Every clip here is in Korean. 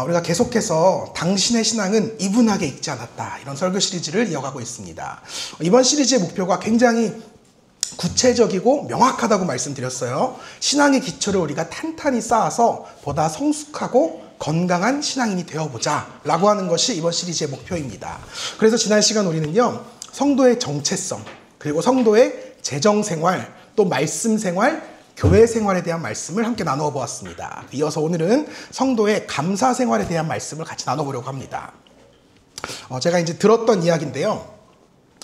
우리가 계속해서 당신의 신앙은 이분하게 읽지 않았다, 이런 설교 시리즈를 이어가고 있습니다. 이번 시리즈의 목표가 굉장히 구체적이고 명확하다고 말씀드렸어요. 신앙의 기초를 우리가 탄탄히 쌓아서 보다 성숙하고 건강한 신앙인이 되어보자 라고 하는 것이 이번 시리즈의 목표입니다. 그래서 지난 시간 우리는요, 성도의 정체성, 그리고 성도의 재정생활, 또 말씀생활, 교회 생활에 대한 말씀을 함께 나누어 보았습니다. 이어서 오늘은 성도의 감사 생활에 대한 말씀을 같이 나눠보려고 합니다. 제가 이제 들었던 이야기인데요.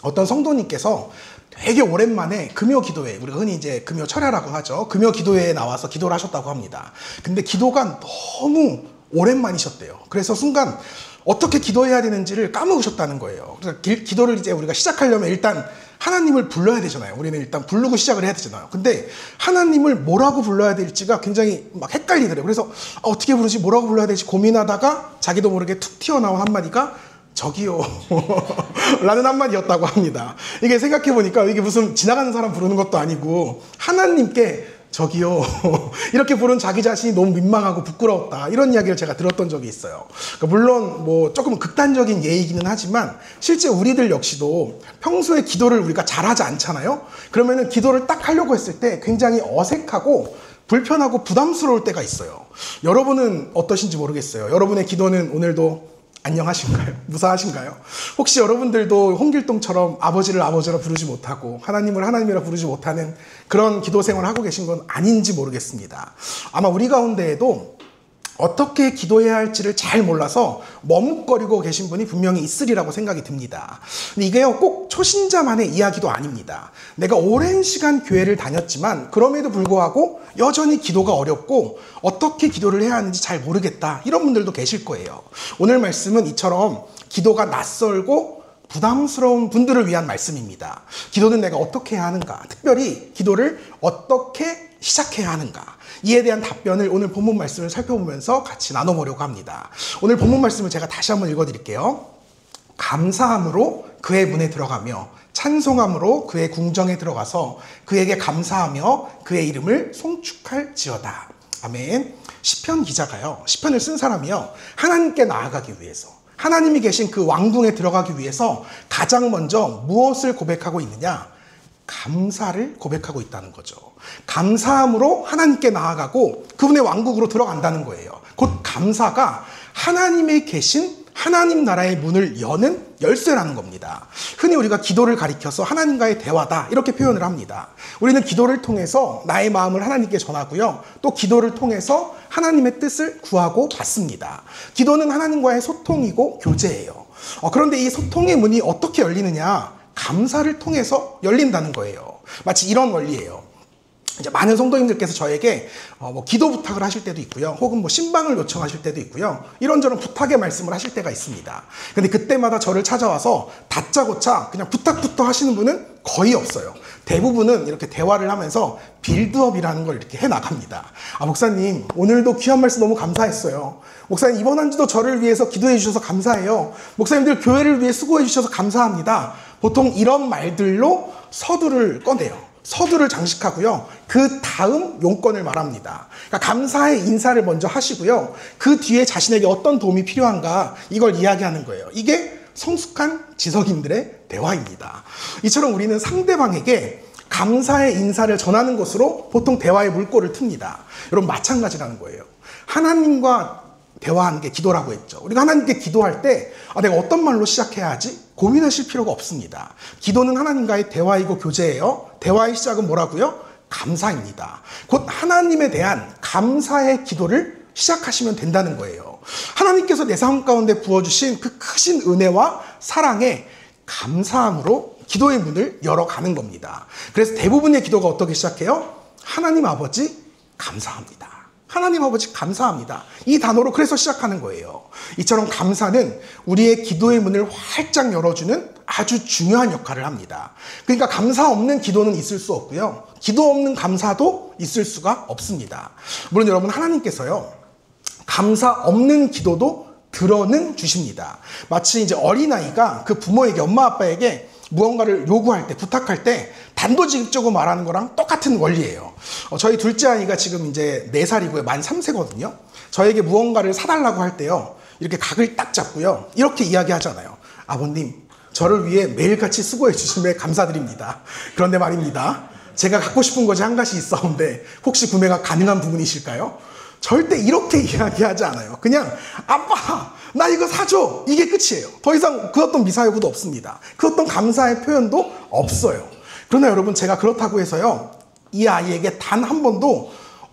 어떤 성도님께서 되게 오랜만에 금요 기도회, 우리가 흔히 이제 금요 철야라고 하죠. 금요 기도회에 나와서 기도를 하셨다고 합니다. 근데 기도가 너무 오랜만이셨대요. 그래서 순간 어떻게 기도해야 되는지를 까먹으셨다는 거예요. 그래서 기도를 이제 우리가 시작하려면 일단 하나님을 불러야 되잖아요. 우리는 일단 부르고 시작을 해야 되잖아요. 근데 하나님을 뭐라고 불러야 될지가 굉장히 막 헷갈리더래요. 그래서 어떻게 부르지, 뭐라고 불러야 될지 고민하다가 자기도 모르게 툭 튀어나온 한마디가 저기요 라는 한마디였다고 합니다. 이게 생각해보니까 이게 무슨 지나가는 사람 부르는 것도 아니고 하나님께 저기요 이렇게 부른 자기 자신이 너무 민망하고 부끄러웠다, 이런 이야기를 제가 들었던 적이 있어요. 그러니까 물론 뭐 조금 극단적인 예이기는 하지만 실제 우리들 역시도 평소에 기도를 우리가 잘하지 않잖아요. 그러면은 기도를 딱 하려고 했을 때 굉장히 어색하고 불편하고 부담스러울 때가 있어요. 여러분은 어떠신지 모르겠어요. 여러분의 기도는 오늘도 안녕하신가요? 무사하신가요? 혹시 여러분들도 홍길동처럼 아버지를 아버지라 부르지 못하고 하나님을 하나님이라 부르지 못하는 그런 기도 생활을 하고 계신 건 아닌지 모르겠습니다. 아마 우리 가운데에도 어떻게 기도해야 할지를 잘 몰라서 머뭇거리고 계신 분이 분명히 있으리라고 생각이 듭니다. 근데 이게요, 꼭 초신자만의 이야기도 아닙니다. 내가 오랜 시간 교회를 다녔지만 그럼에도 불구하고 여전히 기도가 어렵고 어떻게 기도를 해야 하는지 잘 모르겠다, 이런 분들도 계실 거예요. 오늘 말씀은 이처럼 기도가 낯설고 부담스러운 분들을 위한 말씀입니다. 기도는 내가 어떻게 해야 하는가, 특별히 기도를 어떻게 시작해야 하는가, 이에 대한 답변을 오늘 본문 말씀을 살펴보면서 같이 나눠보려고 합니다. 오늘 본문 말씀을 제가 다시 한번 읽어드릴게요. 감사함으로 그의 문에 들어가며 찬송함으로 그의 궁정에 들어가서 그에게 감사하며 그의 이름을 송축할지어다. 아멘. 시편 기자가요, 시편을 쓴 사람이요, 하나님께 나아가기 위해서, 하나님이 계신 그 왕궁에 들어가기 위해서 가장 먼저 무엇을 고백하고 있느냐? 감사를 고백하고 있다는 거죠. 감사함으로 하나님께 나아가고 그분의 왕국으로 들어간다는 거예요. 곧 감사가 하나님의 계신 하나님 나라의 문을 여는 열쇠라는 겁니다. 흔히 우리가 기도를 가리켜서 하나님과의 대화다, 이렇게 표현을 합니다. 우리는 기도를 통해서 나의 마음을 하나님께 전하고요, 또 기도를 통해서 하나님의 뜻을 구하고 받습니다. 기도는 하나님과의 소통이고 교제예요. 그런데 이 소통의 문이 어떻게 열리느냐? 감사를 통해서 열린다는 거예요. 마치 이런 원리예요. 이제 많은 성도님들께서 저에게 기도 부탁을 하실 때도 있고요, 혹은 신방을 요청하실 때도 있고요, 이런저런 부탁의 말씀을 하실 때가 있습니다. 근데 그때마다 저를 찾아와서 다짜고짜 그냥 부탁부터 하시는 분은 거의 없어요. 대부분은 이렇게 대화를 하면서 빌드업이라는 걸 이렇게 해나갑니다. 목사님, 오늘도 귀한 말씀 너무 감사했어요. 목사님, 이번 한 주도 저를 위해서 기도해 주셔서 감사해요. 목사님들 교회를 위해 수고해 주셔서 감사합니다. 보통 이런 말들로 서두를 꺼내요. 서두를 장식하고요, 그 다음 용건을 말합니다. 그러니까 감사의 인사를 먼저 하시고요, 그 뒤에 자신에게 어떤 도움이 필요한가, 이걸 이야기하는 거예요. 이게 성숙한 지성인들의 대화입니다. 이처럼 우리는 상대방에게 감사의 인사를 전하는 것으로 보통 대화의 물꼬를 틉니다. 여러분, 마찬가지라는 거예요. 하나님과 대화하는 게 기도라고 했죠. 우리가 하나님께 기도할 때 내가 어떤 말로 시작해야 하지? 고민하실 필요가 없습니다. 기도는 하나님과의 대화이고 교제예요. 대화의 시작은 뭐라고요? 감사입니다. 곧 하나님에 대한 감사의 기도를 시작하시면 된다는 거예요. 하나님께서 내 삶 가운데 부어주신 그 크신 은혜와 사랑에 감사함으로 기도의 문을 열어가는 겁니다. 그래서 대부분의 기도가 어떻게 시작해요? 하나님 아버지 감사합니다. 하나님 아버지 감사합니다. 이 단어로 그래서 시작하는 거예요. 이처럼 감사는 우리의 기도의 문을 활짝 열어주는 아주 중요한 역할을 합니다. 그러니까 감사 없는 기도는 있을 수 없고요, 기도 없는 감사도 있을 수가 없습니다. 물론 여러분, 하나님께서요, 감사 없는 기도도 들어는 주십니다. 마치 이제 어린아이가 그 부모에게, 엄마 아빠에게 무언가를 요구할 때, 부탁할 때 단도직입적으로 말하는 거랑 똑같은 원리예요. 저희 둘째 아이가 지금 이제 4살이고요. 만 3세거든요. 저에게 무언가를 사달라고 할 때요. 이렇게 각을 딱 잡고요. 이렇게 이야기하잖아요. 아버님, 저를 위해 매일같이 수고해 주심에 감사드립니다. 그런데 말입니다. 제가 갖고 싶은 것이 한 가지 있어온데 혹시 구매가 가능한 부분이실까요? 절대 이렇게 이야기하지 않아요. 그냥 아빠 나 이거 사줘, 이게 끝이에요. 더 이상 그 어떤 미사여구도 없습니다. 그 어떤 감사의 표현도 없어요. 그러나 여러분, 제가 그렇다고 해서요 이 아이에게 단 한 번도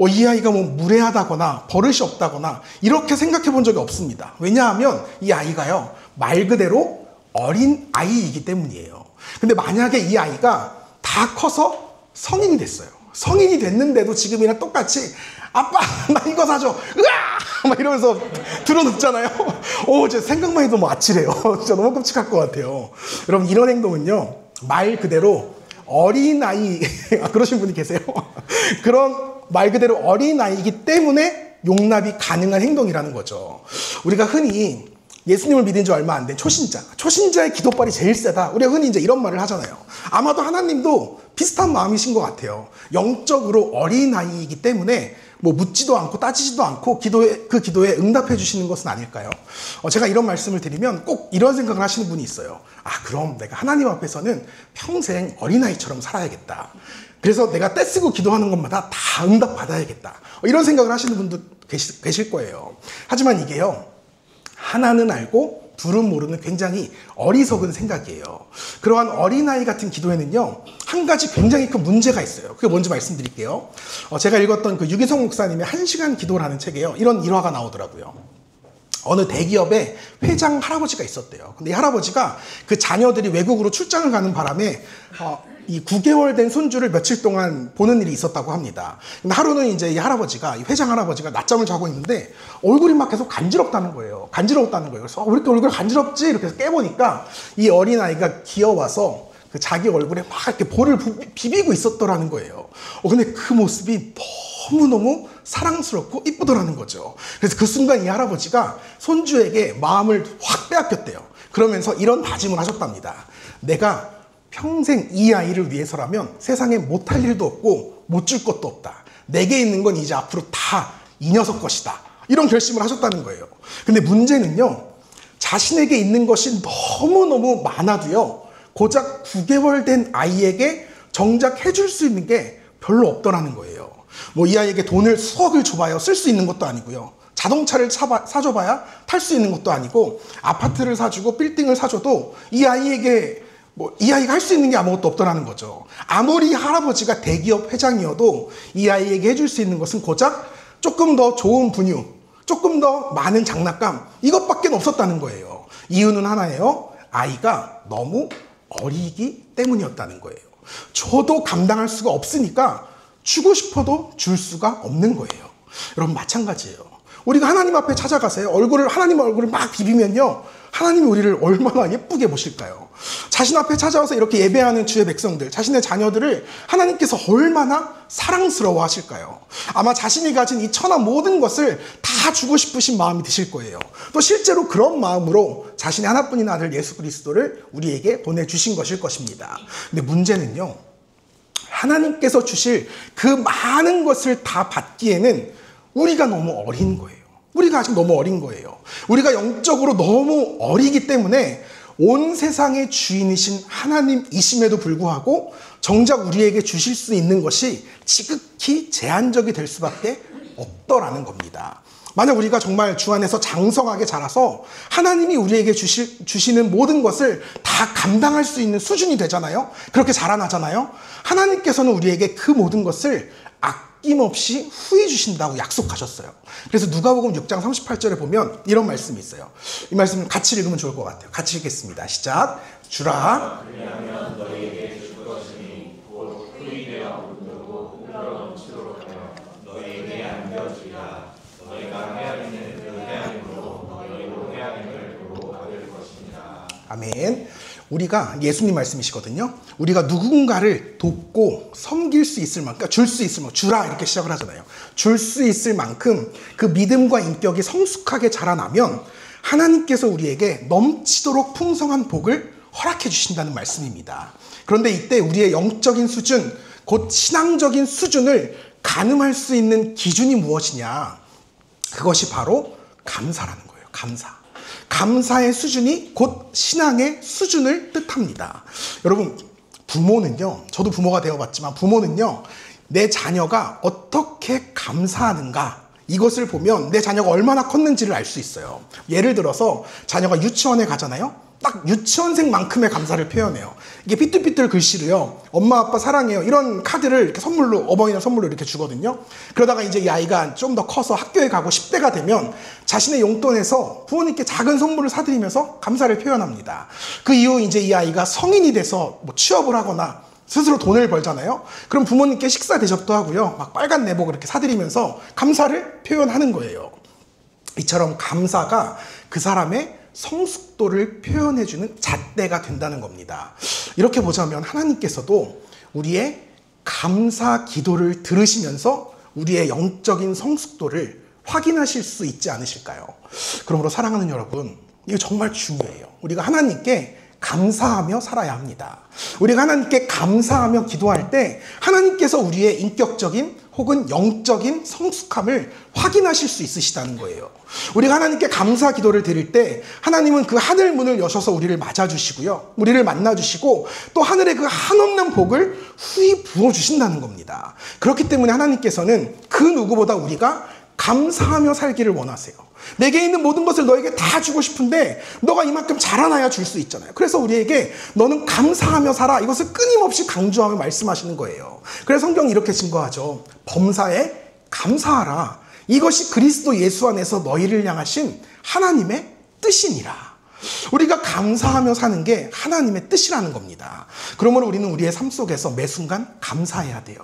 이 아이가 뭐 무례하다거나 버릇이 없다거나 이렇게 생각해 본 적이 없습니다. 왜냐하면 이 아이가요 말 그대로 어린 아이이기 때문이에요. 근데 만약에 이 아이가 다 커서 성인이 됐어요. 성인이 됐는데도 지금이랑 똑같이 아빠 나 이거 사줘, 으아! 막 이러면서 들어눕잖아요. 제 생각만 해도 뭐 아찔해요. 진짜 너무 끔찍할 것 같아요. 여러분, 이런 행동은요 말 그대로 어린아이 그러신 분이 계세요. 그런 말 그대로 어린아이이기 때문에 용납이 가능한 행동이라는 거죠. 우리가 흔히 예수님을 믿은 지 얼마 안 된 초신자의 기도발이 제일 세다. 우리가 흔히 이제 이런 말을 하잖아요. 아마도 하나님도 비슷한 마음이신 것 같아요. 영적으로 어린아이이기 때문에 뭐 묻지도 않고 따지지도 않고 그 기도에 응답해 주시는 것은 아닐까요? 제가 이런 말씀을 드리면 꼭 이런 생각을 하시는 분이 있어요. 그럼 내가 하나님 앞에서는 평생 어린아이처럼 살아야겠다. 그래서 내가 떼쓰고 기도하는 것마다 다 응답 받아야겠다. 이런 생각을 하시는 분도 계실 거예요. 하지만 이게요, 하나는 알고 둘은 모르는 굉장히 어리석은 생각이에요. 그러한 어린아이 같은 기도에는요 한 가지 굉장히 큰 문제가 있어요. 그게 뭔지 말씀드릴게요. 제가 읽었던 그 유기성 목사님의 1시간 기도라는 책에요 이런 일화가 나오더라고요. 어느 대기업에 회장 할아버지가 있었대요. 근데 이 할아버지가 그 자녀들이 외국으로 출장을 가는 바람에 이 9개월 된 손주를 며칠 동안 보는 일이 있었다고 합니다. 근데 하루는 이제 이 회장 할아버지가 낮잠을 자고 있는데 얼굴이 막 계속 간지럽다는 거예요. 그래서 왜 이렇게 얼굴 간지럽지? 이렇게 해서 깨보니까 이 어린아이가 기어와서 그 자기 얼굴에 막 이렇게 볼을 비비고 있었더라는 거예요. 근데 그 모습이 너무너무 사랑스럽고 이쁘더라는 거죠. 그래서 그 순간 이 할아버지가 손주에게 마음을 확 빼앗겼대요. 그러면서 이런 다짐을 하셨답니다. 내가 평생 이 아이를 위해서라면 세상에 못할 일도 없고 못 줄 것도 없다. 내게 있는 건 이제 앞으로 다 이 녀석 것이다. 이런 결심을 하셨다는 거예요. 근데 문제는요, 자신에게 있는 것이 너무너무 많아도요, 고작 9개월 된 아이에게 정작 해줄 수 있는 게 별로 없더라는 거예요. 뭐 이 아이에게 돈을 수억을 줘봐요. 쓸 수 있는 것도 아니고요. 자동차를 사줘봐야 탈 수 있는 것도 아니고, 아파트를 사주고 빌딩을 사줘도 이 아이가 할 수 있는 게 아무것도 없더라는 거죠. 아무리 할아버지가 대기업 회장이어도 이 아이에게 해줄 수 있는 것은 고작 조금 더 좋은 분유, 조금 더 많은 장난감, 이것밖에 없었다는 거예요. 이유는 하나예요. 아이가 너무 어리기 때문이었다는 거예요. 저도 감당할 수가 없으니까 주고 싶어도 줄 수가 없는 거예요. 여러분, 마찬가지예요. 우리가 하나님 앞에 찾아가세요. 하나님 얼굴을 막 비비면요, 하나님이 우리를 얼마나 예쁘게 보실까요? 자신 앞에 찾아와서 이렇게 예배하는 주의 백성들, 자신의 자녀들을 하나님께서 얼마나 사랑스러워 하실까요? 아마 자신이 가진 이 천하 모든 것을 다 주고 싶으신 마음이 드실 거예요. 또 실제로 그런 마음으로 자신의 하나뿐인 아들 예수 그리스도를 우리에게 보내주신 것일 것입니다. 근데 문제는요, 하나님께서 주실 그 많은 것을 다 받기에는 우리가 너무 어린 거예요. 우리가 아직 너무 어린 거예요. 우리가 영적으로 너무 어리기 때문에 온 세상의 주인이신 하나님이심에도 불구하고 정작 우리에게 주실 수 있는 것이 지극히 제한적이 될 수밖에 없더라는 겁니다. 만약 우리가 정말 주 안에서 장성하게 자라서 하나님이 우리에게 주시는 모든 것을 다 감당할 수 있는 수준이 되잖아요. 그렇게 자라나잖아요. 하나님께서는 우리에게 그 모든 것을 아낌없이 후해 주신다고 약속하셨어요. 그래서 누가복음 6장 38절에 보면 이런 말씀이 있어요. 이 말씀 같이 읽으면 좋을 것 같아요. 같이 읽겠습니다. 시작. 주라. 그리하면 너희에게 줄 것이니 곧 후이되어 물들고 흘러 넘치도록 하여 너희에게 안겨주리라. 너희가 헤아리는 그 헤아림으로 너희로 헤아림을 도로 받을 것입니다. 아멘. 우리가 예수님 말씀이시거든요. 우리가 누군가를 돕고 섬길 수 있을 만큼, 그러니까 줄 수 있을 만큼, 주라 이렇게 시작을 하잖아요. 줄 수 있을 만큼 그 믿음과 인격이 성숙하게 자라나면 하나님께서 우리에게 넘치도록 풍성한 복을 허락해 주신다는 말씀입니다. 그런데 이때 우리의 영적인 수준, 곧 신앙적인 수준을 가늠할 수 있는 기준이 무엇이냐? 그것이 바로 감사라는 거예요. 감사. 감사의 수준이 곧 신앙의 수준을 뜻합니다. 여러분, 부모는요, 저도 부모가 되어봤지만 부모는요, 내 자녀가 어떻게 감사하는가, 이것을 보면 내 자녀가 얼마나 컸는지를 알 수 있어요. 예를 들어서 자녀가 유치원에 가잖아요. 딱 유치원생만큼의 감사를 표현해요. 이게 삐뚤삐뚤 글씨로요, 엄마 아빠 사랑해요, 이런 카드를 이렇게 선물로, 어버이날 선물로 이렇게 주거든요. 그러다가 이제 이 아이가 좀 더 커서 학교에 가고 10대가 되면 자신의 용돈에서 부모님께 작은 선물을 사드리면서 감사를 표현합니다. 그 이후 이제 이 아이가 성인이 돼서 뭐 취업을 하거나 스스로 돈을 벌잖아요. 그럼 부모님께 식사 대접도 하고요, 막 빨간 내복 이렇게 사드리면서 감사를 표현하는 거예요. 이처럼 감사가 그 사람의 성숙도를 표현해주는 잣대가 된다는 겁니다. 이렇게 보자면 하나님께서도 우리의 감사 기도를 들으시면서 우리의 영적인 성숙도를 확인하실 수 있지 않으실까요? 그러므로 사랑하는 여러분, 이거 정말 중요해요. 우리가 하나님께 감사하며 살아야 합니다. 우리가 하나님께 감사하며 기도할 때 하나님께서 우리의 인격적인 혹은 영적인 성숙함을 확인하실 수 있으시다는 거예요. 우리가 하나님께 감사 기도를 드릴 때 하나님은 그 하늘 문을 여셔서 우리를 맞아주시고요, 우리를 만나주시고 또 하늘의 그 한없는 복을 후히 부어주신다는 겁니다. 그렇기 때문에 하나님께서는 그 누구보다 우리가 감사하며 살기를 원하세요. 내게 있는 모든 것을 너에게 다 주고 싶은데 너가 이만큼 자라나야 줄 수 있잖아요. 그래서 우리에게 너는 감사하며 살아, 이것을 끊임없이 강조하며 말씀하시는 거예요. 그래서 성경이 이렇게 증거하죠. 범사에 감사하라. 이것이 그리스도 예수 안에서 너희를 향하신 하나님의 뜻이니라. 우리가 감사하며 사는 게 하나님의 뜻이라는 겁니다. 그러므로 우리는 우리의 삶 속에서 매 순간 감사해야 돼요.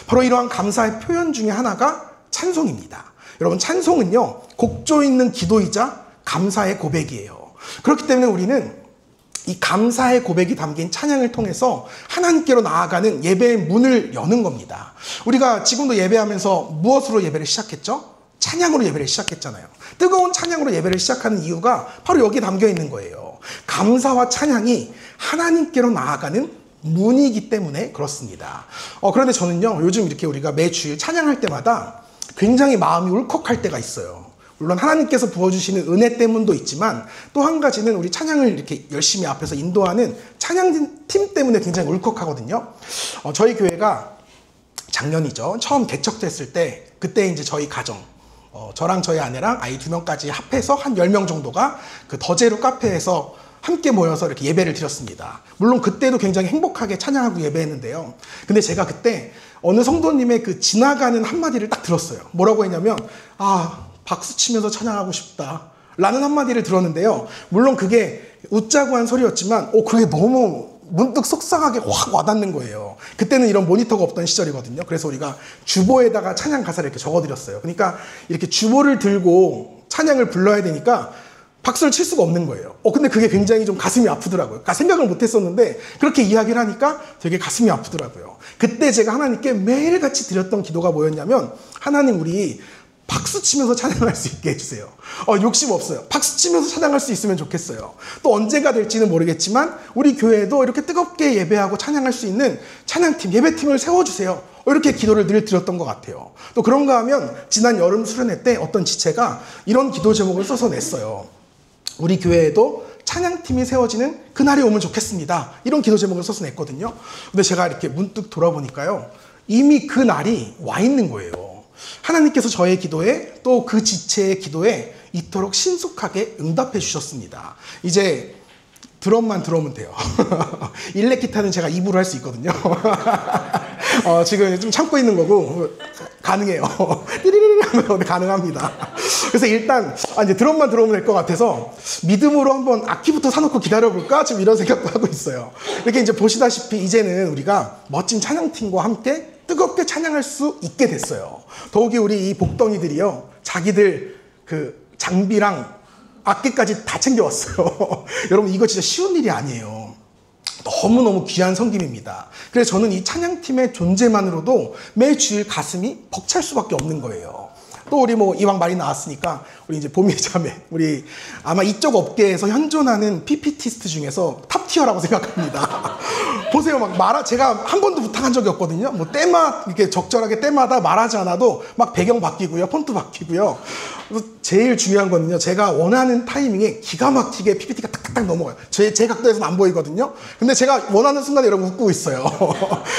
바로 이러한 감사의 표현 중에 하나가 찬송입니다. 여러분, 찬송은요, 곡조 있는 기도이자 감사의 고백이에요. 그렇기 때문에 우리는 이 감사의 고백이 담긴 찬양을 통해서 하나님께로 나아가는 예배의 문을 여는 겁니다. 우리가 지금도 예배하면서 무엇으로 예배를 시작했죠? 찬양으로 예배를 시작했잖아요. 뜨거운 찬양으로 예배를 시작하는 이유가 바로 여기에 담겨 있는 거예요. 감사와 찬양이 하나님께로 나아가는 문이기 때문에 그렇습니다. 그런데 저는요, 요즘 이렇게 우리가 매주 찬양할 때마다 굉장히 마음이 울컥할 때가 있어요. 물론 하나님께서 부어주시는 은혜 때문도 있지만 또 한 가지는 우리 찬양을 이렇게 열심히 앞에서 인도하는 찬양팀 때문에 굉장히 울컥하거든요. 저희 교회가 작년이죠, 처음 개척됐을 때, 그때 이제 저희 가정, 저랑 저희 아내랑 아이 2명까지 합해서 한 10명 정도가 그 더제로 카페에서 함께 모여서 이렇게 예배를 드렸습니다. 물론 그때도 굉장히 행복하게 찬양하고 예배했는데요. 근데 제가 그때 어느 성도님의 그 지나가는 한마디를 딱 들었어요. 뭐라고 했냐면, 박수 치면서 찬양하고 싶다 라는 한마디를 들었는데요. 물론 그게 웃자고 한 소리였지만 그게 너무 문득 속상하게 확 와닿는 거예요. 그때는 이런 모니터가 없던 시절이거든요. 그래서 우리가 주보에다가 찬양 가사를 이렇게 적어드렸어요. 그러니까 이렇게 주보를 들고 찬양을 불러야 되니까 박수를 칠 수가 없는 거예요. 근데 그게 굉장히 좀 가슴이 아프더라고요. 그러니까 생각을 못 했었는데 그렇게 이야기를 하니까 되게 가슴이 아프더라고요. 그때 제가 하나님께 매일같이 드렸던 기도가 뭐였냐면, 하나님, 우리 박수 치면서 찬양할 수 있게 해주세요. 욕심 없어요. 박수 치면서 찬양할 수 있으면 좋겠어요. 또 언젠가 될지는 모르겠지만 우리 교회에도 이렇게 뜨겁게 예배하고 찬양할 수 있는 찬양팀, 예배팀을 세워주세요. 이렇게 기도를 늘 드렸던 것 같아요. 또 그런가 하면 지난 여름 수련회 때 어떤 지체가 이런 기도 제목을 써서 냈어요. 우리 교회에도 찬양팀이 세워지는 그날이 오면 좋겠습니다. 이런 기도 제목을 써서 냈거든요. 근데 제가 이렇게 문득 돌아보니까요, 이미 그 날이 와 있는 거예요. 하나님께서 저의 기도에 또 그 지체의 기도에 이토록 신속하게 응답해 주셨습니다. 이제 드럼만 들어오면 돼요. 일렉 기타는 제가 입으로 할 수 있거든요. 지금 좀 참고 있는 거고 가능해요. 띠리리리 하면 가능합니다. 그래서 일단 이제 드럼만 들어오면 될 것 같아서 믿음으로 한번 악기부터 사놓고 기다려볼까? 지금 이런 생각도 하고 있어요. 이렇게 이제 보시다시피 이제는 우리가 멋진 찬양팀과 함께 뜨겁게 찬양할 수 있게 됐어요. 더욱이 우리 이 복덩이들이요, 자기들 그 장비랑 악기까지 다 챙겨왔어요. 여러분, 이거 진짜 쉬운 일이 아니에요. 너무너무 귀한 섬김입니다. 그래서 저는 이 찬양팀의 존재만으로도 매 주일 가슴이 벅찰 수밖에 없는 거예요. 또 우리 뭐 이왕 말이 나왔으니까 우리 이제 보미 자매, 우리 아마 이쪽 업계에서 현존하는 PPT스트 중에서 탑티어라고 생각합니다. 보세요, 막 제가 한 번도 부탁한 적이 없거든요. 뭐 이렇게 적절하게 때마다 말하지 않아도 막 배경 바뀌고요, 폰트 바뀌고요. 그래서 제일 중요한 거는요, 제가 원하는 타이밍에 기가 막히게 PPT가 딱딱딱 넘어가요. 제 각도에서는 안 보이거든요. 근데 제가 원하는 순간에 여러분 웃고 있어요.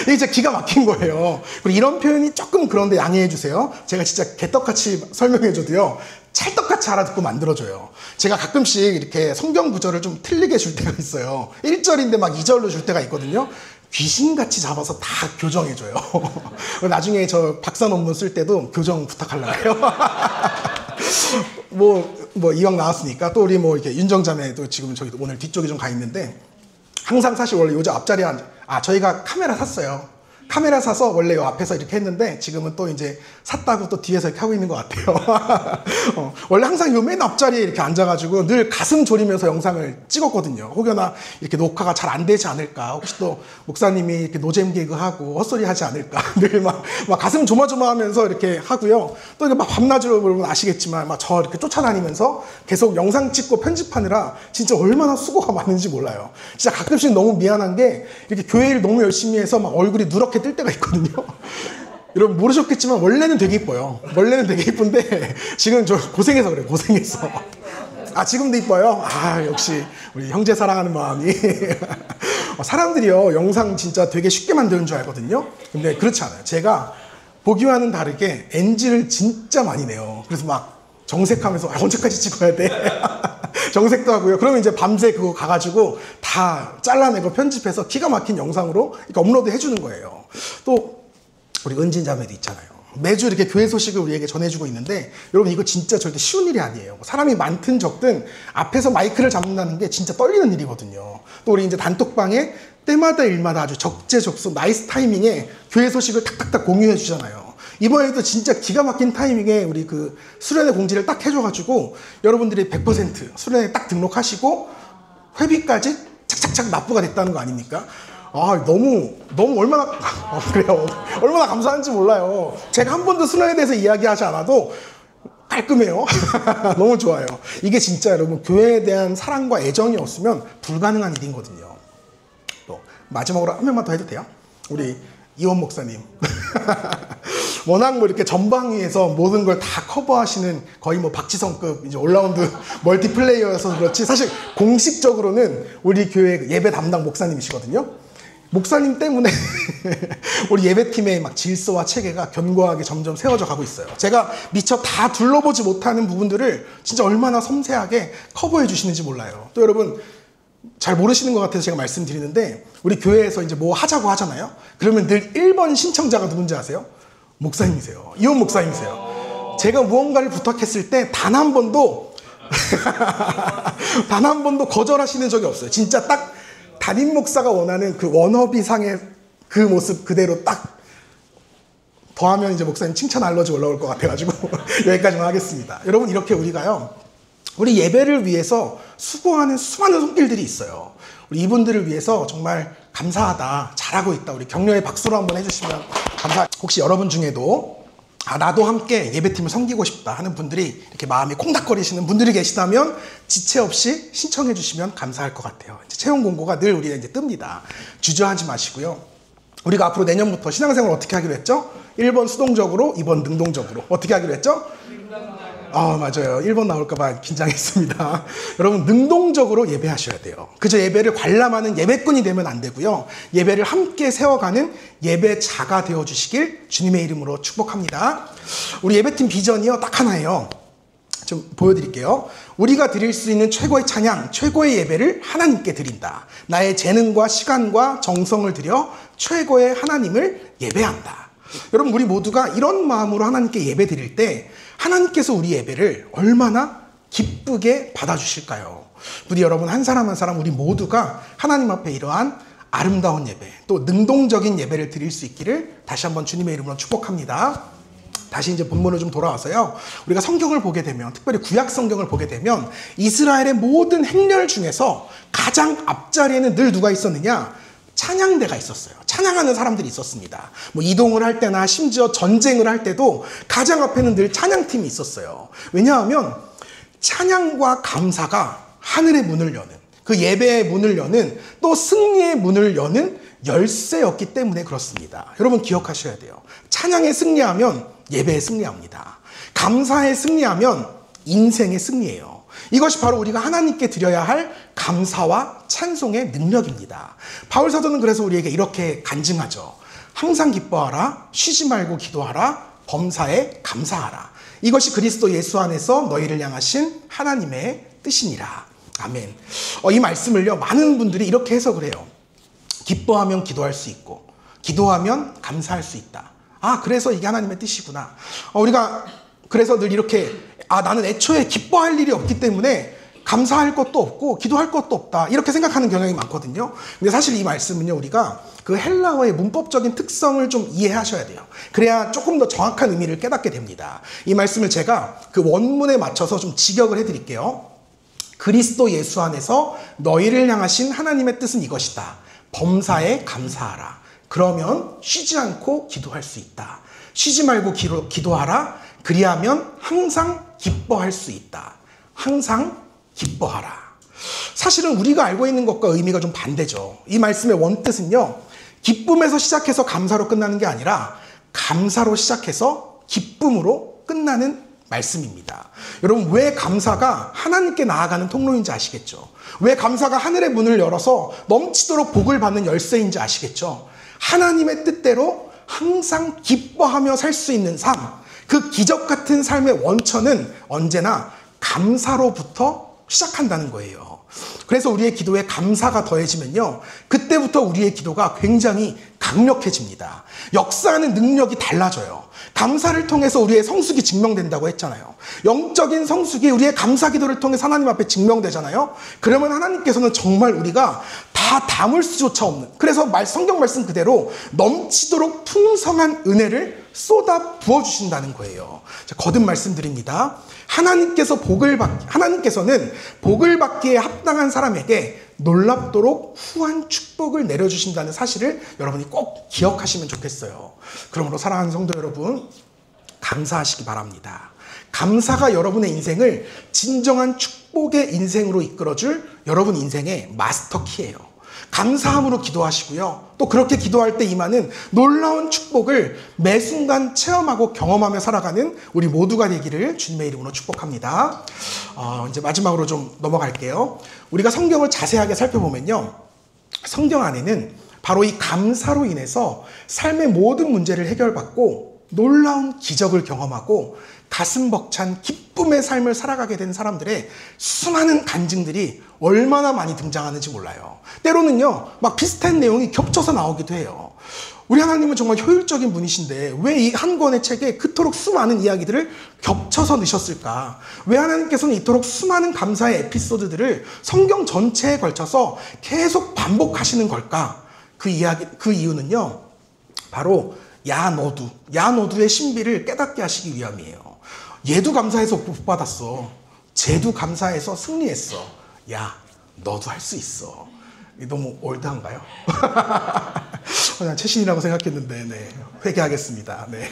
이게 진짜 기가 막힌 거예요. 그리고 이런 표현이 조금 그런데 양해해 주세요. 제가 진짜 개떡같이 설명해 줘도요, 찰떡같이 알아듣고 만들어줘요. 제가 가끔씩 이렇게 성경 구절을 좀 틀리게 줄 때가 있어요. 1절인데 막 2절로 줄 때가 있거든요. 귀신같이 잡아서 다 교정해줘요. 나중에 저 박사 논문 쓸 때도 교정 부탁하려고요. 뭐 이왕 나왔으니까 또 우리 뭐 이렇게 윤정자매도 지금 저기 오늘 뒤쪽에 좀 가 있는데, 항상 사실 원래 요즘 앞자리에 저희가 카메라 샀어요. 카메라 사서 원래 요 앞에서 이렇게 했는데 지금은 또 이제 샀다고 또 뒤에서 이렇게 하고 있는 것 같아요. 원래 항상 요 맨 앞자리에 이렇게 앉아가지고 늘 가슴 졸이면서 영상을 찍었거든요. 혹여나 이렇게 녹화가 잘 안 되지 않을까, 혹시 또 목사님이 이렇게 노잼 개그하고 헛소리 하지 않을까, 늘 막 가슴 조마조마하면서 이렇게 하고요. 또 이게 막 밤낮으로 여러분 아시겠지만 막 저 이렇게 쫓아다니면서 계속 영상 찍고 편집하느라 진짜 얼마나 수고가 많은지 몰라요. 진짜 가끔씩 너무 미안한 게, 이렇게 교회 일 너무 열심히 해서 막 얼굴이 누렇게 뜰 때가 있거든요. 여러분 모르셨겠지만 원래는 되게 이뻐요. 원래는 되게 이쁜데 지금 저 고생해서 그래요. 고생해서. 지금도 이뻐요. 역시 우리 형제 사랑하는 마음이. 사람들이요, 영상 진짜 되게 쉽게 만드는 줄 알거든요. 근데 그렇지 않아요. 제가 보기와는 다르게 NG를 진짜 많이 내요. 그래서 막 정색하면서 언제까지 찍어야 돼? 정색도 하고요. 그러면 이제 밤새 그거 가가지고 다 잘라내고 편집해서 기가 막힌 영상으로 이렇게 업로드 해주는 거예요. 또 우리 은진 자매도 있잖아요. 매주 이렇게 교회 소식을 우리에게 전해주고 있는데, 여러분 이거 진짜 절대 쉬운 일이 아니에요. 사람이 많든 적든 앞에서 마이크를 잡는다는 게 진짜 떨리는 일이거든요. 또 우리 이제 단톡방에 때마다 일마다 아주 적재적소 나이스 타이밍에 교회 소식을 탁탁탁 공유해 주잖아요. 이번에도 진짜 기가 막힌 타이밍에 우리 그 수련회 공지를 딱 해줘가지고 여러분들이 100% 수련회 딱 등록하시고 회비까지 착착착 납부가 됐다는 거 아닙니까? 너무 얼마나 그래요. 얼마나 감사한지 몰라요. 제가 한 번도 수련회에 대해서 이야기하지 않아도 깔끔해요. 너무 좋아요. 이게 진짜 여러분 교회에 대한 사랑과 애정이 없으면 불가능한 일이거든요. 또 마지막으로 한 명만 더 해도 돼요? 우리 이원 목사님. 워낙 뭐 이렇게 전방위에서 모든 걸 다 커버하시는 거의 뭐 박지성급 이제 올라운드 멀티플레이어여서 그렇지, 사실 공식적으로는 우리 교회 예배 담당 목사님이시거든요. 목사님 때문에 우리 예배팀의 막 질서와 체계가 견고하게 점점 세워져 가고 있어요. 제가 미처 다 둘러보지 못하는 부분들을 진짜 얼마나 섬세하게 커버해 주시는지 몰라요. 또 여러분 잘 모르시는 것 같아서 제가 말씀드리는데, 우리 교회에서 이제 뭐 하자고 하잖아요. 그러면 늘 1번 신청자가 누군지 아세요? 목사님이세요. 이원 목사님이세요. 제가 무언가를 부탁했을 때 단 한 번도 단 한 번도 거절하시는 적이 없어요. 진짜 딱 담임 목사가 원하는 그 워너비상의 그 모습 그대로 딱 더하면 이제 목사님 칭찬 알러지 올라올 것 같아가지고 여기까지만 하겠습니다. 여러분 이렇게 우리가요, 우리 예배를 위해서 수고하는 수많은 손길들이 있어요. 우리 이분들을 위해서 정말 감사하다, 잘하고 있다, 우리 격려의 박수로 한번 해주시면 감사합니다. 혹시 여러분 중에도 나도 함께 예배팀을 섬기고 싶다 하는 분들이 이렇게 마음이 콩닥거리시는 분들이 계시다면 지체 없이 신청해 주시면 감사할 것 같아요. 이제 채용 공고가 늘 우리가 이제 뜹니다. 주저하지 마시고요. 우리가 앞으로 내년부터 신앙생활 어떻게 하기로 했죠? 1번 수동적으로, 2번 능동적으로. 어떻게 하기로 했죠? 맞아요. 1번 나올까봐 긴장했습니다. 여러분 능동적으로 예배하셔야 돼요. 그저 예배를 관람하는 예배꾼이 되면 안 되고요. 예배를 함께 세워가는 예배자가 되어주시길 주님의 이름으로 축복합니다. 우리 예배팀 비전이요, 딱 하나예요. 좀 보여드릴게요. 우리가 드릴 수 있는 최고의 찬양, 최고의 예배를 하나님께 드린다. 나의 재능과 시간과 정성을 들여 최고의 하나님을 예배한다. 여러분 우리 모두가 이런 마음으로 하나님께 예배 드릴 때 하나님께서 우리 예배를 얼마나 기쁘게 받아주실까요? 우리 여러분 한 사람 한 사람 우리 모두가 하나님 앞에 이러한 아름다운 예배, 또 능동적인 예배를 드릴 수 있기를 다시 한번 주님의 이름으로 축복합니다. 다시 이제 본문으로 좀 돌아와서요, 우리가 성경을 보게 되면, 특별히 구약 성경을 보게 되면 이스라엘의 모든 행렬 중에서 가장 앞자리에는 늘 누가 있었느냐? 찬양대가 있었어요. 찬양하는 사람들이 있었습니다. 뭐 이동을 할 때나 심지어 전쟁을 할 때도 가장 앞에는 늘 찬양팀이 있었어요. 왜냐하면 찬양과 감사가 하늘의 문을 여는, 그 예배의 문을 여는, 또 승리의 문을 여는 열쇠였기 때문에 그렇습니다. 여러분 기억하셔야 돼요. 찬양에 승리하면 예배에 승리합니다. 감사에 승리하면 인생의 승리예요. 이것이 바로 우리가 하나님께 드려야 할 감사와 찬송의 능력입니다. 바울 사도는 그래서 우리에게 이렇게 간증하죠. 항상 기뻐하라, 쉬지 말고 기도하라, 범사에 감사하라. 이것이 그리스도 예수 안에서 너희를 향하신 하나님의 뜻이니라. 아멘. 이 말씀을요, 많은 분들이 이렇게 해석을 해요. 기뻐하면 기도할 수 있고, 기도하면 감사할 수 있다. 아, 그래서 이게 하나님의 뜻이구나. 우리가 그래서 늘 이렇게, 나는 애초에 기뻐할 일이 없기 때문에 감사할 것도 없고 기도할 것도 없다, 이렇게 생각하는 경향이 많거든요. 근데 사실 이 말씀은요, 우리가 그 헬라어의 문법적인 특성을 좀 이해하셔야 돼요. 그래야 조금 더 정확한 의미를 깨닫게 됩니다. 이 말씀을 제가 그 원문에 맞춰서 좀 직역을 해드릴게요. 그리스도 예수 안에서 너희를 향하신 하나님의 뜻은 이것이다. 범사에 감사하라. 그러면 쉬지 않고 기도할 수 있다. 쉬지 말고 기도하라. 그리하면 항상 기뻐할 수 있다. 항상 기뻐하라. 사실은 우리가 알고 있는 것과 의미가 좀 반대죠. 이 말씀의 원뜻은요, 기쁨에서 시작해서 감사로 끝나는 게 아니라 감사로 시작해서 기쁨으로 끝나는 말씀입니다. 여러분, 왜 감사가 하나님께 나아가는 통로인지 아시겠죠? 왜 감사가 하늘의 문을 열어서 넘치도록 복을 받는 열쇠인지 아시겠죠? 하나님의 뜻대로 항상 기뻐하며 살 수 있는 삶, 그 기적 같은 삶의 원천은 언제나 감사로부터 시작한다는 거예요. 그래서 우리의 기도에 감사가 더해지면요, 그때부터 우리의 기도가 굉장히 강력해집니다. 역사하는 능력이 달라져요. 감사를 통해서 우리의 성숙이 증명된다고 했잖아요. 영적인 성숙이 우리의 감사 기도를 통해서 하나님 앞에 증명되잖아요. 그러면 하나님께서는 정말 우리가 다 담을 수조차 없는, 그래서 성경 말씀 그대로 넘치도록 풍성한 은혜를 쏟아 부어주신다는 거예요. 거듭 말씀드립니다. 하나님께서는 복을 받기에 합당한 사람에게 놀랍도록 후한 축복을 내려주신다는 사실을 여러분이 꼭 기억하시면 좋겠어요. 그러므로 사랑하는 성도 여러분, 감사하시기 바랍니다. 감사가 여러분의 인생을 진정한 축복의 인생으로 이끌어줄 여러분 인생의 마스터키예요. 감사함으로 기도하시고요. 또 그렇게 기도할 때 임하는 놀라운 축복을 매 순간 체험하고 경험하며 살아가는 우리 모두가 되기를 주님의 이름으로 축복합니다. 이제 마지막으로 좀 넘어갈게요. 우리가 성경을 자세하게 살펴보면요, 성경 안에는 바로 이 감사로 인해서 삶의 모든 문제를 해결받고 놀라운 기적을 경험하고 가슴 벅찬 기쁨의 삶을 살아가게 된 사람들의 수많은 간증들이 얼마나 많이 등장하는지 몰라요. 때로는요, 막 비슷한 내용이 겹쳐서 나오기도 해요. 우리 하나님은 정말 효율적인 분이신데 왜 이 한 권의 책에 그토록 수많은 이야기들을 겹쳐서 넣으셨을까? 왜 하나님께서는 이토록 수많은 감사의 에피소드들을 성경 전체에 걸쳐서 계속 반복하시는 걸까? 그 이유는요, 바로 야노두의 신비를 깨닫게 하시기 위함이에요. 얘도 감사해서 복 받았어. 쟤도 감사해서 승리했어. 야, 너도 할 수 있어. 너무 올드한가요? 그냥 최신이라고 생각했는데, 네, 회개하겠습니다. 네.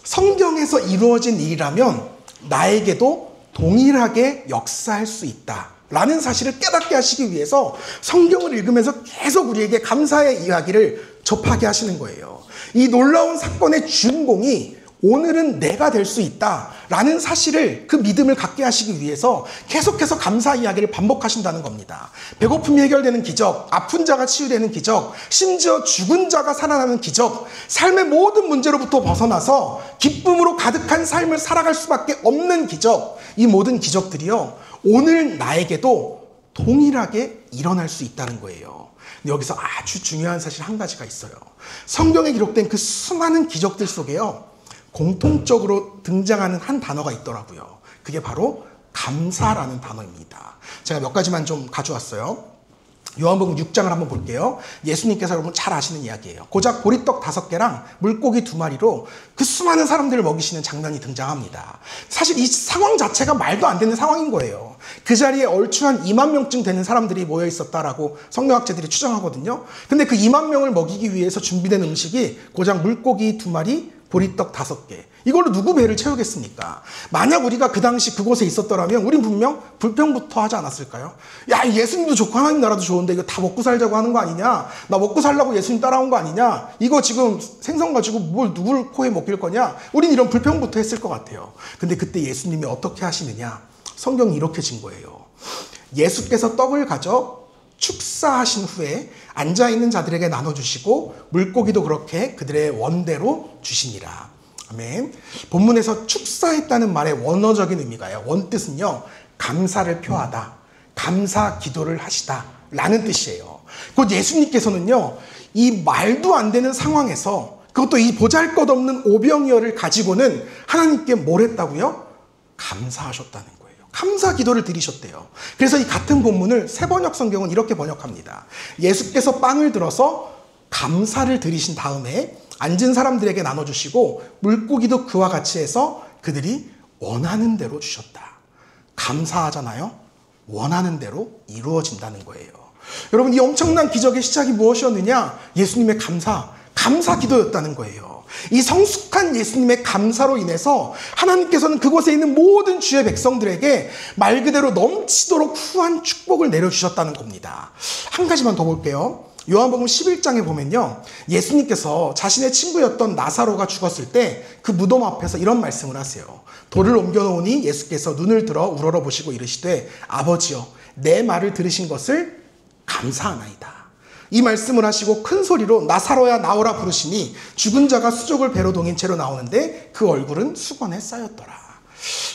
성경에서 이루어진 일이라면 나에게도 동일하게 역사할 수 있다 라는 사실을 깨닫게 하시기 위해서 성경을 읽으면서 계속 우리에게 감사의 이야기를 접하게 하시는 거예요. 이 놀라운 사건의 주인공이 오늘은 내가 될 수 있다라는 사실을, 그 믿음을 갖게 하시기 위해서 계속해서 감사 이야기를 반복하신다는 겁니다. 배고픔이 해결되는 기적, 아픈 자가 치유되는 기적, 심지어 죽은 자가 살아나는 기적, 삶의 모든 문제로부터 벗어나서 기쁨으로 가득한 삶을 살아갈 수밖에 없는 기적, 이 모든 기적들이요, 오늘 나에게도 동일하게 일어날 수 있다는 거예요. 근데 여기서 아주 중요한 사실 한 가지가 있어요. 성경에 기록된 그 수많은 기적들 속에요, 공통적으로 등장하는 한 단어가 있더라고요. 그게 바로 감사라는 단어입니다. 제가 몇 가지만 좀 가져왔어요. 요한복음 6장을 한번 볼게요. 예수님께서 여러분 잘 아시는 이야기예요. 고작 보리떡 5개랑 물고기 2마리로 그 수많은 사람들을 먹이시는 장면이 등장합니다. 사실 이 상황 자체가 말도 안 되는 상황인 거예요. 그 자리에 얼추 한 2만 명쯤 되는 사람들이 모여 있었다라고 성경학자들이 추정하거든요. 근데 그 2만 명을 먹이기 위해서 준비된 음식이 고작 물고기 2마리, 보리떡 5개. 이걸로 누구 배를 채우겠습니까? 만약 우리가 그 당시 그곳에 있었더라면 우린 분명 불평부터 하지 않았을까요? 야, 예수님도 좋고 하나님 나라도 좋은데 이거 다 먹고 살자고 하는 거 아니냐? 나 먹고 살라고 예수님 따라온 거 아니냐? 이거 지금 생선 가지고 뭘 누굴 코에 먹일 거냐? 우린 이런 불평부터 했을 것 같아요. 근데 그때 예수님이 어떻게 하시느냐? 성경이 이렇게 진 거예요. 예수께서 떡을 가져 축사하신 후에 앉아있는 자들에게 나눠주시고 물고기도 그렇게 그들의 원대로 주시니라. 아멘. 본문에서 축사했다는 말의 원어적인 의미가요. 원뜻은요. 감사를 표하다. 감사 기도를 하시다. 라는 뜻이에요. 곧 예수님께서는요. 이 말도 안 되는 상황에서 그것도 이 보잘것없는 오병이어를 가지고는 하나님께 뭘 했다고요? 감사하셨다는 거예요. 감사 기도를 드리셨대요. 그래서 이 같은 본문을 새번역 성경은 이렇게 번역합니다. 예수께서 빵을 들어서 감사를 드리신 다음에 앉은 사람들에게 나눠주시고 물고기도 그와 같이 해서 그들이 원하는 대로 주셨다. 감사하잖아요. 원하는 대로 이루어진다는 거예요. 여러분, 이 엄청난 기적의 시작이 무엇이었느냐? 예수님의 감사 기도였다는 거예요. 이 성숙한 예수님의 감사로 인해서 하나님께서는 그곳에 있는 모든 주의 백성들에게 말 그대로 넘치도록 후한 축복을 내려주셨다는 겁니다. 한 가지만 더 볼게요. 요한복음 11장에 보면요. 예수님께서 자신의 친구였던 나사로가 죽었을 때 그 무덤 앞에서 이런 말씀을 하세요. 돌을 옮겨놓으니 예수께서 눈을 들어 우러러보시고 이르시되 아버지여 내 말을 들으신 것을 감사하나이다. 이 말씀을 하시고 큰 소리로 나사로야 나오라 부르시니 죽은 자가 수족을 배로 동인 채로 나오는데 그 얼굴은 수건에 쌓였더라.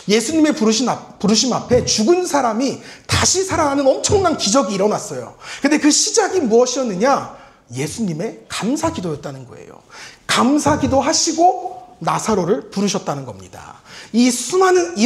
예수님의 부르심 앞에 죽은 사람이 다시 살아나는 엄청난 기적이 일어났어요. 근데 그 시작이 무엇이었느냐? 예수님의 감사 기도였다는 거예요. 감사 기도 하시고 나사로를 부르셨다는 겁니다. 이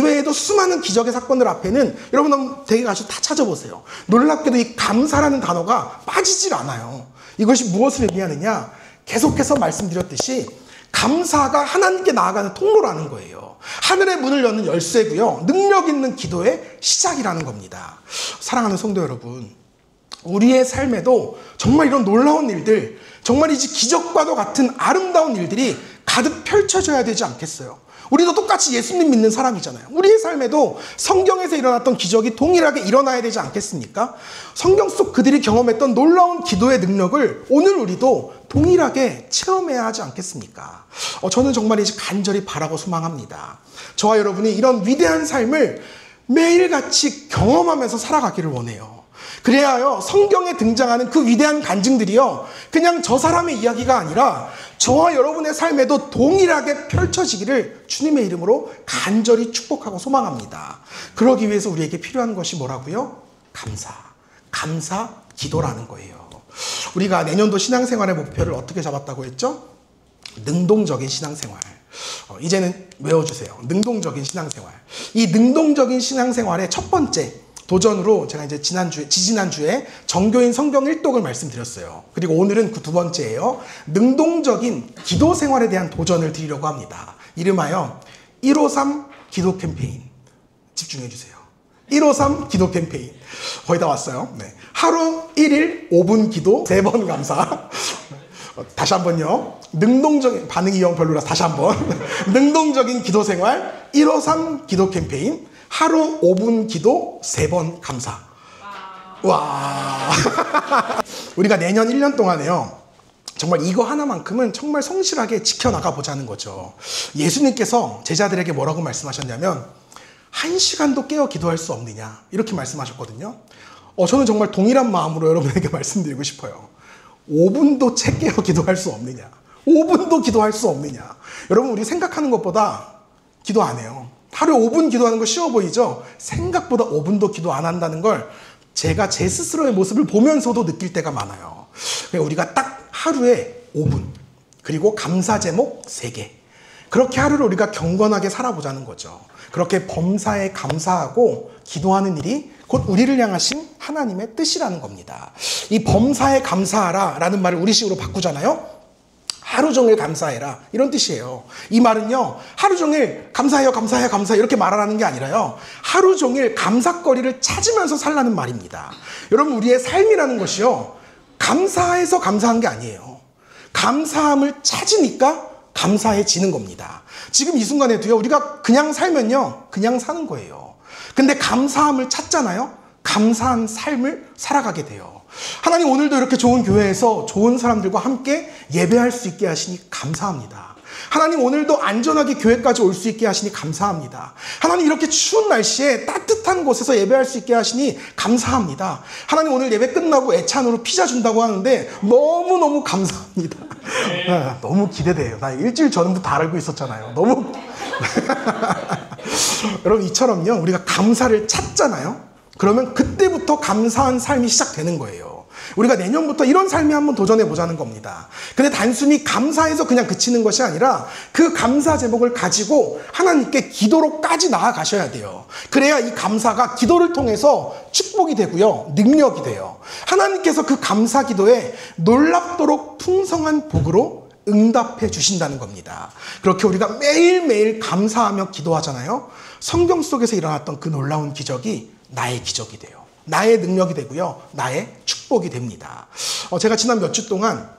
외에도 수많은 기적의 사건들 앞에는 여러분 한번 댁에 가서 다 찾아보세요. 놀랍게도 이 감사라는 단어가 빠지질 않아요. 이것이 무엇을 의미하느냐? 계속해서 말씀드렸듯이 감사가 하나님께 나아가는 통로라는 거예요. 하늘의 문을 여는 열쇠고요. 능력 있는 기도의 시작이라는 겁니다. 사랑하는 성도 여러분, 우리의 삶에도 정말 이런 놀라운 일들, 정말 이제 기적과도 같은 아름다운 일들이 가득 펼쳐져야 되지 않겠어요? 우리도 똑같이 예수님 믿는 사람이잖아요. 우리의 삶에도 성경에서 일어났던 기적이 동일하게 일어나야 되지 않겠습니까? 성경 속 그들이 경험했던 놀라운 기도의 능력을 오늘 우리도 동일하게 체험해야 하지 않겠습니까? 저는 정말 이제 간절히 바라고 소망합니다. 저와 여러분이 이런 위대한 삶을 매일같이 경험하면서 살아가기를 원해요. 그래야요, 성경에 등장하는 그 위대한 간증들이요, 그냥 저 사람의 이야기가 아니라 저와 여러분의 삶에도 동일하게 펼쳐지기를 주님의 이름으로 간절히 축복하고 소망합니다. 그러기 위해서 우리에게 필요한 것이 뭐라고요? 감사 기도라는 거예요. 우리가 내년도 신앙생활의 목표를 어떻게 잡았다고 했죠? 능동적인 신앙생활. 이제는 외워주세요. 능동적인 신앙생활. 이 능동적인 신앙생활의 첫 번째 도전으로 제가 이제 지지난주에 정교인 성경 1독을 말씀드렸어요. 그리고 오늘은 그 두 번째예요. 능동적인 기도 생활에 대한 도전을 드리려고 합니다. 이름하여 153 기도 캠페인. 집중해 주세요. 153 기도 캠페인. 거의 다 왔어요. 네. 하루 1일 5분 기도 3번 감사. 다시 한번요. 능동적인, 반응이 영 별로라서 다시 한번. 능동적인 기도 생활 153 기도 캠페인. 하루 5분 기도 3번 감사. 와. 우리가 내년 1년 동안에요, 정말 이거 하나만큼은 정말 성실하게 지켜나가 보자는 거죠. 예수님께서 제자들에게 뭐라고 말씀하셨냐면 1시간도 깨어 기도할 수 없느냐 이렇게 말씀하셨거든요. 저는 정말 동일한 마음으로 여러분에게 말씀드리고 싶어요. 5분도 채 깨어 기도할 수 없느냐, 5분도 기도할 수 없느냐. 여러분, 우리 생각하는 것보다 기도 안 해요. 하루에 5분 기도하는 거 쉬워 보이죠? 생각보다 5분도 기도 안 한다는 걸 제가 제 스스로의 모습을 보면서도 느낄 때가 많아요. 우리가 딱 하루에 5분, 그리고 감사 제목 3개, 그렇게 하루를 우리가 경건하게 살아보자는 거죠. 그렇게 범사에 감사하고 기도하는 일이 곧 우리를 향하신 하나님의 뜻이라는 겁니다. 이 범사에 감사하라 라는 말을 우리식으로 바꾸잖아요. 하루 종일 감사해라 이런 뜻이에요. 이 말은요, 하루 종일 감사해요 감사해요 감사해요 이렇게 말하라는 게 아니라요, 하루 종일 감사거리를 찾으면서 살라는 말입니다. 여러분, 우리의 삶이라는 것이요, 감사해서 감사한 게 아니에요. 감사함을 찾으니까 감사해지는 겁니다. 지금 이 순간에도요, 우리가 그냥 살면요 그냥 사는 거예요. 근데 감사함을 찾잖아요. 감사한 삶을 살아가게 돼요. 하나님, 오늘도 이렇게 좋은 교회에서 좋은 사람들과 함께 예배할 수 있게 하시니 감사합니다. 하나님, 오늘도 안전하게 교회까지 올 수 있게 하시니 감사합니다. 하나님, 이렇게 추운 날씨에 따뜻한 곳에서 예배할 수 있게 하시니 감사합니다. 하나님, 오늘 예배 끝나고 애찬으로 피자 준다고 하는데 너무너무 감사합니다. 너무 기대돼요. 나 일주일 전부터 다 알고 있었잖아요. 너무 여러분, 이처럼요, 우리가 감사를 찾잖아요. 그러면 그때부터 감사한 삶이 시작되는 거예요. 우리가 내년부터 이런 삶에 한번 도전해 보자는 겁니다. 근데 단순히 감사해서 그냥 그치는 것이 아니라 그 감사 제목을 가지고 하나님께 기도로까지 나아가셔야 돼요. 그래야 이 감사가 기도를 통해서 축복이 되고요, 능력이 돼요. 하나님께서 그 감사 기도에 놀랍도록 풍성한 복으로 응답해 주신다는 겁니다. 그렇게 우리가 매일매일 감사하며 기도하잖아요. 성경 속에서 일어났던 그 놀라운 기적이 나의 기적이 돼요. 나의 능력이 되고요, 나의 축복이 됩니다. 제가 지난 몇 주 동안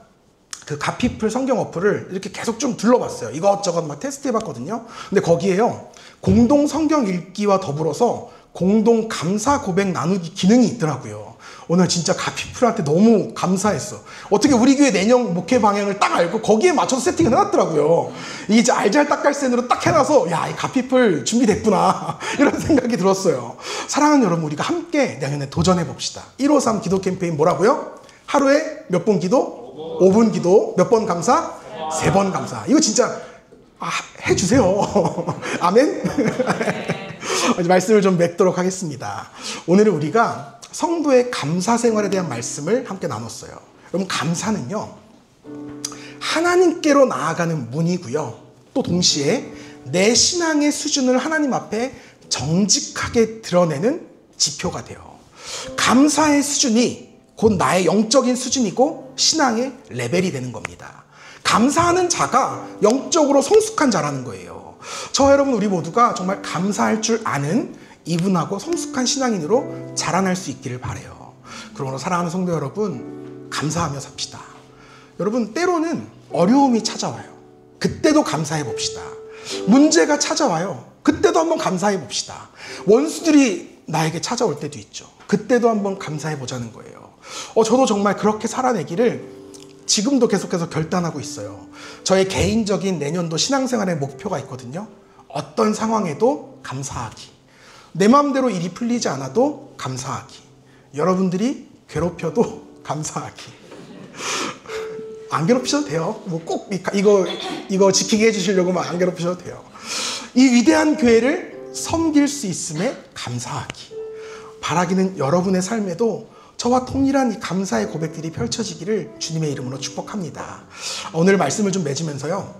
그 가피플 성경 어플을 이렇게 계속 좀 둘러봤어요. 이것저것 막 테스트 해봤거든요. 근데 거기에요, 공동 성경 읽기와 더불어서 공동 감사 고백 나누기 기능이 있더라고요. 오늘 진짜 가피플한테 너무 감사했어. 어떻게 우리 교회 내년 목회 방향을 딱 알고 거기에 맞춰서 세팅을 해놨더라고요. 이제 알잘딱깔센으로 딱 해놔서, 야, 이 가피플 준비됐구나 이런 생각이 들었어요. 사랑하는 여러분, 우리가 함께 내년에 도전해 봅시다. 153 기도 캠페인 뭐라고요? 하루에 몇 번 기도? 5분 기도. 몇 번 감사? 3번 감사. 이거 진짜 해주세요. 아멘. 말씀을 좀 맺도록 하겠습니다. 오늘은 우리가 성도의 감사 생활에 대한 말씀을 함께 나눴어요. 여러분, 감사는요, 하나님께로 나아가는 문이고요, 또 동시에 내 신앙의 수준을 하나님 앞에 정직하게 드러내는 지표가 돼요. 감사의 수준이 곧 나의 영적인 수준이고 신앙의 레벨이 되는 겁니다. 감사하는 자가 영적으로 성숙한 자라는 거예요. 저와 여러분, 우리 모두가 정말 감사할 줄 아는 이분하고 성숙한 신앙인으로 자라날 수 있기를 바라요. 그러므로 사랑하는 성도 여러분, 감사하며 삽시다. 여러분, 때로는 어려움이 찾아와요. 그때도 감사해 봅시다. 문제가 찾아와요. 그때도 한번 감사해 봅시다. 원수들이 나에게 찾아올 때도 있죠. 그때도 한번 감사해 보자는 거예요. 저도 정말 그렇게 살아내기를 지금도 계속해서 결단하고 있어요. 저의 개인적인 내년도 신앙생활의 목표가 있거든요. 어떤 상황에도 감사하기. 내 마음대로 일이 풀리지 않아도 감사하기. 여러분들이 괴롭혀도 감사하기. 안 괴롭히셔도 돼요. 뭐 꼭 이거 지키게 해주시려고 안 괴롭히셔도 돼요. 이 위대한 교회를 섬길 수 있음에 감사하기. 바라기는 여러분의 삶에도 저와 동일한 이 감사의 고백들이 펼쳐지기를 주님의 이름으로 축복합니다. 오늘 말씀을 좀 맺으면서요,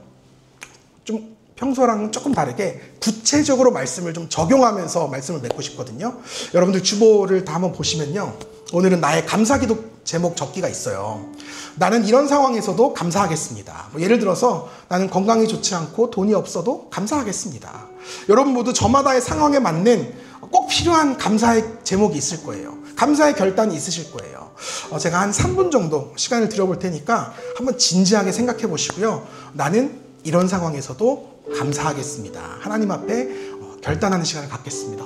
좀 평소랑 조금 다르게 구체적으로 말씀을 좀 적용하면서 말씀을 맺고 싶거든요. 여러분들 주보를 다 한번 보시면요, 오늘은 나의 감사기도 제목 적기가 있어요. 나는 이런 상황에서도 감사하겠습니다. 예를 들어서 나는 건강이 좋지 않고 돈이 없어도 감사하겠습니다. 여러분 모두 저마다의 상황에 맞는 꼭 필요한 감사의 제목이 있을 거예요. 감사의 결단이 있으실 거예요. 제가 한 3분 정도 시간을 드려볼 테니까 한번 진지하게 생각해 보시고요. 나는 이런 상황에서도 감사하겠습니다. 하나님 앞에 결단하는 시간을 갖겠습니다.